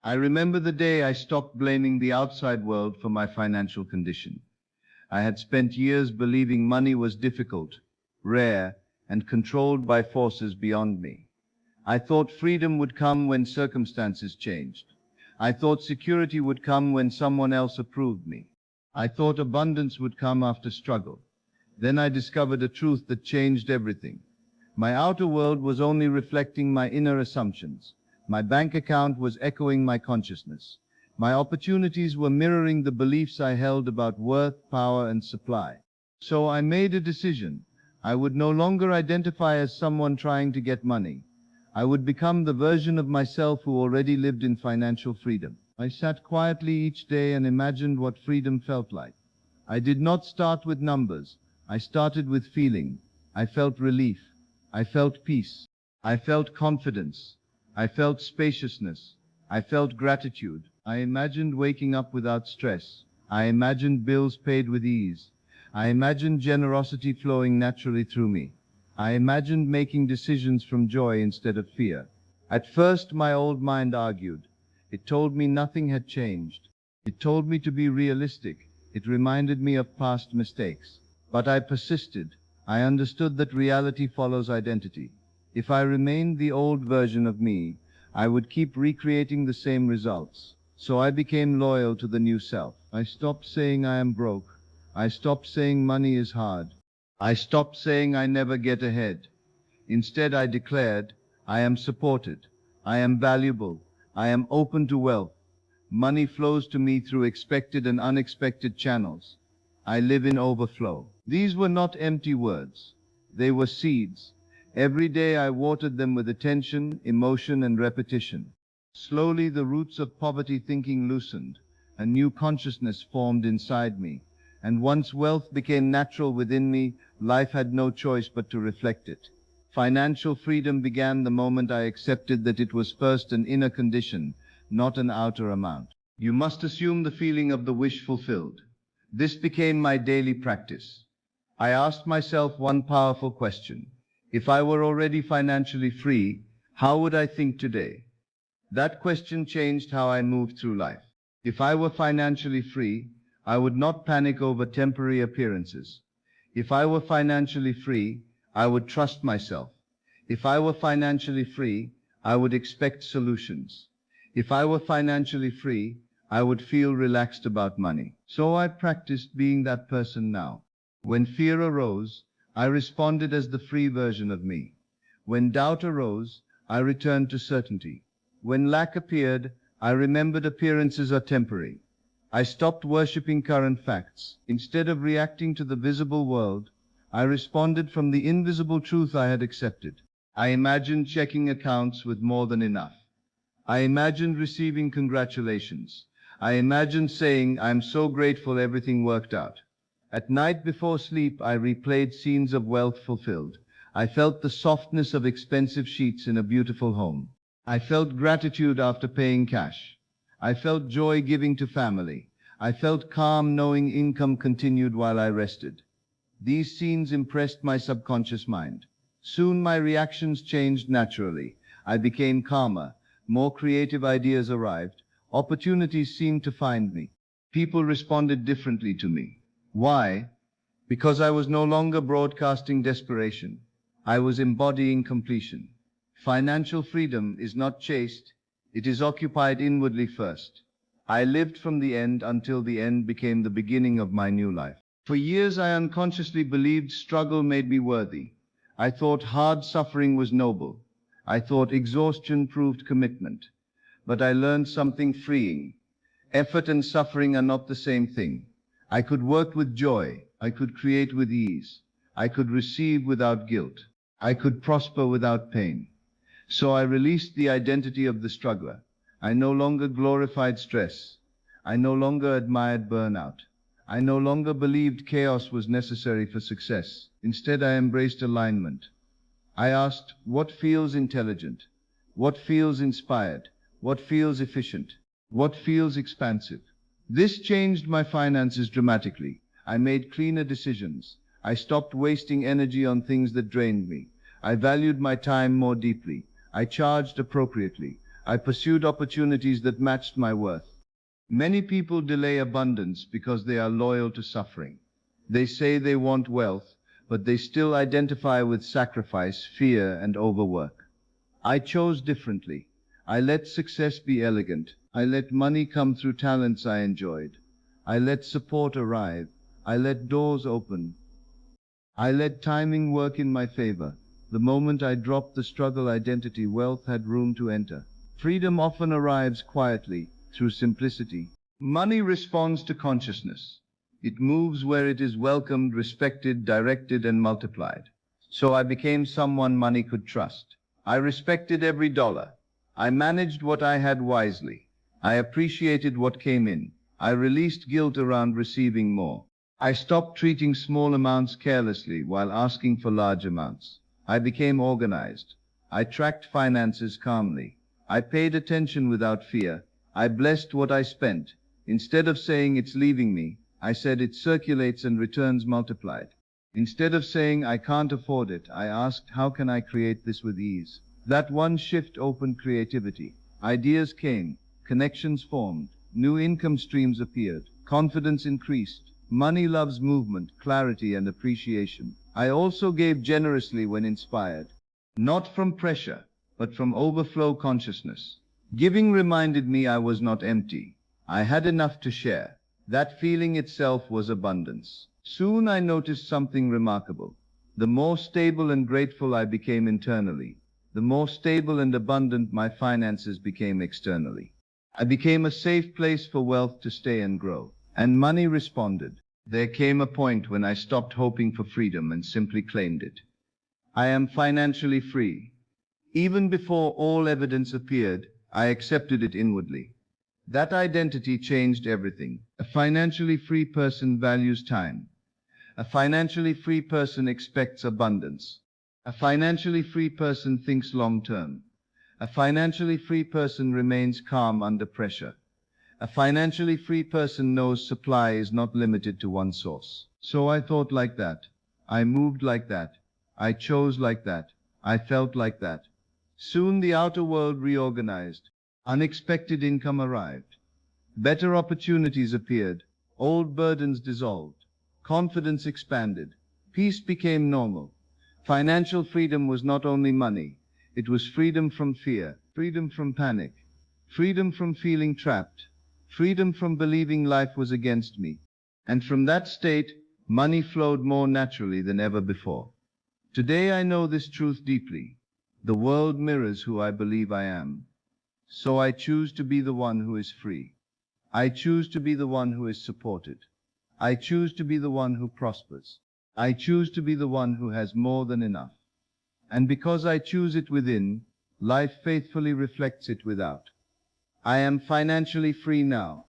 I remember the day I stopped blaming the outside world for my financial condition. I had spent years believing money was difficult, rare, and controlled by forces beyond me. I thought freedom would come when circumstances changed. I thought security would come when someone else approved me. I thought abundance would come after struggle. Then I discovered a truth that changed everything. My outer world was only reflecting my inner assumptions. My bank account was echoing my consciousness. My opportunities were mirroring the beliefs I held about worth, power, and supply. So I made a decision. I would no longer identify as someone trying to get money. I would become the version of myself who already lived in financial freedom. I sat quietly each day and imagined what freedom felt like. I did not start with numbers. I started with feeling. I felt relief. I felt peace. I felt confidence. I felt spaciousness. I felt gratitude. I imagined waking up without stress. I imagined bills paid with ease. I imagined generosity flowing naturally through me. I imagined making decisions from joy instead of fear. At first, my old mind argued. It told me nothing had changed. It told me to be realistic. It reminded me of past mistakes. But I persisted. I understood that reality follows identity. If I remained the old version of me, I would keep recreating the same results. So I became loyal to the new self. I stopped saying I am broke. I stopped saying money is hard. I stopped saying I never get ahead. Instead, I declared, I am supported. I am valuable. I am open to wealth. Money flows to me through expected and unexpected channels. I live in overflow. These were not empty words. They were seeds. Every day I watered them with attention, emotion, and repetition. Slowly the roots of poverty thinking loosened. A new consciousness formed inside me. And once wealth became natural within me, life had no choice but to reflect it. Financial freedom began the moment I accepted that it was first an inner condition, not an outer amount. You must assume the feeling of the wish fulfilled. This became my daily practice. I asked myself one powerful question. If I were already financially free, how would I think today? That question changed how I moved through life. If I were financially free, I would not panic over temporary appearances. If I were financially free, I would trust myself. If I were financially free, I would expect solutions. If I were financially free, I would feel relaxed about money. So I practiced being that person now. When fear arose, I responded as the free version of me. When doubt arose, I returned to certainty. When lack appeared, I remembered appearances are temporary. I stopped worshipping current facts. Instead of reacting to the visible world, I responded from the invisible truth I had accepted. I imagined checking accounts with more than enough. I imagined receiving congratulations. I imagined saying, I'm so grateful everything worked out. At night before sleep, I replayed scenes of wealth fulfilled. I felt the softness of expensive sheets in a beautiful home. I felt gratitude after paying cash. I felt joy giving to family. I felt calm knowing income continued while I rested. These scenes impressed my subconscious mind. Soon my reactions changed naturally. I became calmer. More creative ideas arrived. Opportunities seemed to find me. People responded differently to me. Why? Because I was no longer broadcasting desperation. I was embodying completion. Financial freedom is not chased, it is occupied inwardly first. I lived from the end until the end became the beginning of my new life. For years I unconsciously believed struggle made me worthy. I thought hard suffering was noble. I thought exhaustion proved commitment. But I learned something freeing. Effort and suffering are not the same thing. I could work with joy. I could create with ease. I could receive without guilt. I could prosper without pain. So I released the identity of the struggler. I no longer glorified stress. I no longer admired burnout. I no longer believed chaos was necessary for success. Instead, I embraced alignment. I asked, what feels intelligent? What feels inspired? What feels efficient? What feels expansive? This changed my finances dramatically. I made cleaner decisions. I stopped wasting energy on things that drained me. I valued my time more deeply. I charged appropriately. I pursued opportunities that matched my worth. Many people delay abundance because they are loyal to suffering. They say they want wealth, but they still identify with sacrifice, fear, and overwork. I chose differently. I let success be elegant. I let money come through talents I enjoyed. I let support arrive. I let doors open. I let timing work in my favor. The moment I dropped the struggle identity, wealth had room to enter. Freedom often arrives quietly, through simplicity. Money responds to consciousness. It moves where it is welcomed, respected, directed, and multiplied. So I became someone money could trust. I respected every dollar. I managed what I had wisely. I appreciated what came in. I released guilt around receiving more. I stopped treating small amounts carelessly while asking for large amounts. I became organized. I tracked finances calmly. I paid attention without fear. I blessed what I spent. Instead of saying it's leaving me, I said it circulates and returns multiplied. Instead of saying I can't afford it, I asked how can I create this with ease. That one shift opened creativity. Ideas came, connections formed, new income streams appeared, confidence increased. Money loves movement, clarity, and appreciation. I also gave generously when inspired, not from pressure, but from overflow consciousness. Giving reminded me I was not empty. I had enough to share. That feeling itself was abundance. Soon I noticed something remarkable. The more stable and grateful I became internally, the more stable and abundant my finances became externally. I became a safe place for wealth to stay and grow. And money responded. There came a point when I stopped hoping for freedom and simply claimed it. I am financially free. Even before all evidence appeared, I accepted it inwardly. That identity changed everything. A financially free person values time. A financially free person expects abundance. A financially free person thinks long term. A financially free person remains calm under pressure. A financially free person knows supply is not limited to one source. So I thought like that. I moved like that. I chose like that. I felt like that. Soon the outer world reorganized. Unexpected income arrived. Better opportunities appeared. Old burdens dissolved. Confidence expanded. Peace became normal. Financial freedom was not only money. It was freedom from fear, freedom from panic, freedom from feeling trapped, freedom from believing life was against me. And from that state, money flowed more naturally than ever before. Today I know this truth deeply. The world mirrors who I believe I am. So I choose to be the one who is free. I choose to be the one who is supported. I choose to be the one who prospers. I choose to be the one who has more than enough. And because I choose it within, life faithfully reflects it without. I am financially free now.